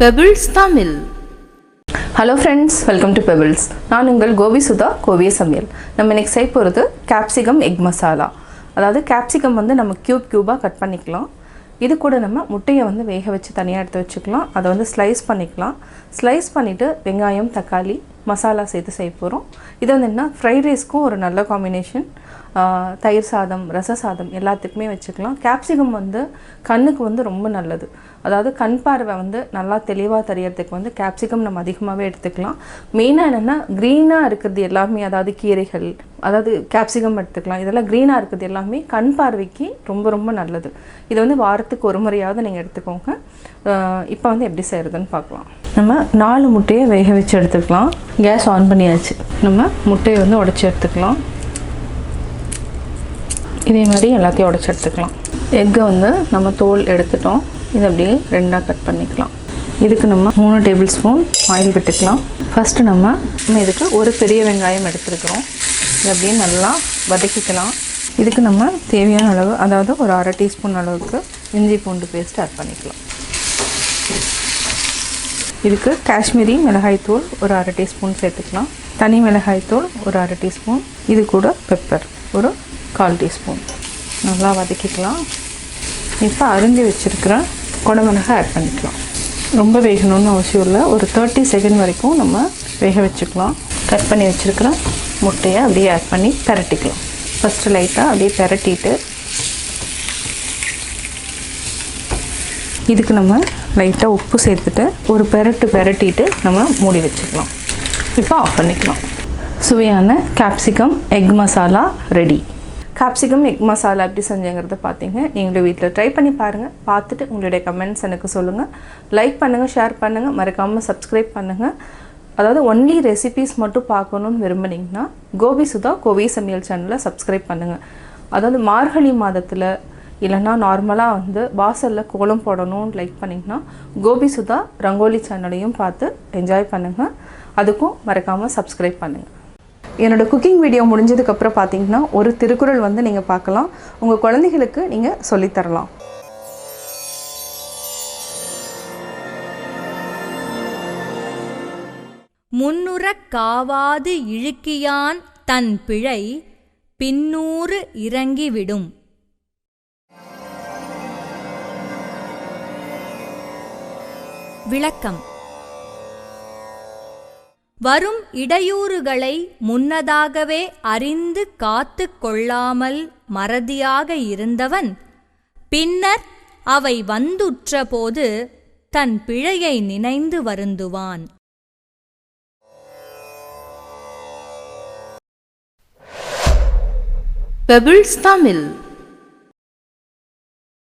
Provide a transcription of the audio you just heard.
Pebbles Tamil. Hello friends, welcome to Pebbles. நான் உங்கள் Gobisudha சமையல். நம்ம இன்னைக்கு செய்ய போறது capsicum egg masala. அதாவது capsicum வந்து நம்ம கியூபா கட் பண்ணிக்கலாம். இது கூட நம்ம முட்டையை வந்து வேக வச்சு தனியா எடுத்து வச்சுக்கலாம். அதை வந்து ஸ்லைஸ் பண்ணிக்கலாம். ஸ்லைஸ் பண்ணிட்டு வெங்காயம், தக்காளி, மசாலா சேர்த்து செய்ய போறோம். இது வந்து என்ன ஃப்ரைட் ரைஸ்க்கும் ஒரு நல்ல காம்பினேஷன். தயிர் சாதம், ரச சாதம் எல்லாத்துக்குமே வச்சுக்கலாம். கேப்சிகம் வந்து கண்ணுக்கு வந்து ரொம்ப நல்லது. அதாவது கண் பார்வை வந்து நல்லா தெளிவாக தெரியறதுக்கு வந்து கேப்சிகம் நம்ம அதிகமாகவே எடுத்துக்கலாம். மெயினாக என்னென்னா க்ரீனாக இருக்கிறது எல்லாமே, அதாவது கீரைகள், அதாவது கேப்சிகம் எடுத்துக்கலாம். இதெல்லாம் க்ரீனாக இருக்கிறது எல்லாமே கண் பார்வைக்கு ரொம்ப ரொம்ப நல்லது. இதை வந்து வாரத்துக்கு ஒரு முறையாவது நீங்கள் எடுத்துக்கோங்க. இப்போ வந்து எப்படி செய்கிறதுன்னு பார்க்கலாம். நம்ம 4 முட்டையை வேக வச்சு எடுத்துக்கலாம். கேஸ் ஆன் பண்ணியாச்சு. நம்ம முட்டையை வந்து உடைச்சி எடுத்துக்கலாம். இதே மாதிரி எல்லாத்தையும் உடைச்சி எடுத்துக்கலாம். எக்கை வந்து நம்ம தோல் எடுத்துட்டோம். இதை அப்படியே 2ஆக கட் பண்ணிக்கலாம். இதுக்கு நம்ம 3 டேபிள் ஸ்பூன் ஆயில் விட்டுக்கலாம். ஃபஸ்ட்டு நம்ம இதுக்கு ஒரு பெரிய வெங்காயம் எடுத்துருக்கிறோம். இதை அப்படியே நல்லா வதக்கிக்கலாம். இதுக்கு நம்ம தேவையான அளவு, அதாவது ஒரு 1/2 டீஸ்பூன் அளவுக்கு இஞ்சி பூண்டு பேஸ்ட் ஆட் பண்ணிக்கலாம். இதுக்கு காஷ்மீரி மிளகாய்த்தூள் ஒரு 1/2 டீஸ்பூன் சேர்த்துக்கலாம். தனி மிளகாய்த்தூள் ஒரு 1/2 டீஸ்பூன். இது கூட பெப்பர் ஒரு 1/4 டீஸ்பூன். நல்லா வதக்கிக்கலாம். இப்போ அரிஞ்சு வச்சுருக்கிற குடமிளகாய் ஆட் பண்ணிக்கலாம். ரொம்ப வேகணும்னு அவசியம் இல்லை. ஒரு 30 செகண்ட் வரைக்கும் நம்ம வேக வச்சுக்கலாம். கட் பண்ணி வச்சுருக்கிற முட்டையை அப்படியே ஆட் பண்ணி பெரட்டிக்கலாம். ஃபஸ்ட்டு லைட்டாக அப்படியே பெரட்டிட்டு இதுக்கு நம்ம லைட்டாக உப்பு சேர்த்துட்டு ஒரு பெரட்டிட்டு நம்ம மூடி வச்சுக்கலாம். இப்போ ஆஃப் பண்ணிக்கலாம். சுவையான capsicum egg masala ready. Capsicum egg masala எப்படி செஞ்சுங்கிறத பார்த்தீங்க. நீங்களும் வீட்டில் ட்ரை பண்ணி பாருங்கள். பார்த்துட்டு உங்களுடைய கமெண்ட்ஸ் எனக்கு சொல்லுங்கள். லைக் பண்ணுங்கள், ஷேர் பண்ணுங்கள், மறக்காமல் சப்ஸ்கிரைப் பண்ணுங்கள். அதாவது ஒன்லி ரெசிபீஸ் மட்டும் பார்க்கணுன்னு விரும்புனீங்கன்னா கோபிசுதா சமையல் சேனலை சப்ஸ்கிரைப் பண்ணுங்கள். அதாவது மார்கழி மாதத்தில் இல்லைன்னா நார்மலாக வந்து வாசலில் கோலம் போடணும்னு லைக் பண்ணிங்கன்னா கோபிசுதா ரங்கோலி சேனலையும் பார்த்து என்ஜாய் பண்ணுங்கள். அதுக்கும் மறக்காமல் சப்ஸ்கிரைப் பண்ணுங்கள். என்னோடய குக்கிங் வீடியோ முடிஞ்சதுக்கப்புறம் பார்த்தீங்கன்னா ஒரு திருக்குறள் வந்து நீங்கள் பார்க்கலாம். உங்கள் குழந்தைகளுக்கு நீங்கள் சொல்லித்தரலாம். முன்னுறக் காவாது இழுக்கியான் தன் பிழை பின்னூறு இறங்கிவிடும். விளக்கம்: வரும் இடையூறுகளை முன்னதாகவே அறிந்து காத்து கொள்ளாமல் மறதியாக இருந்தவன் பின்னர் அவை வந்துற்றபோது தன் பிழையை நினைந்து வருந்துவான். Pebbles Tamil.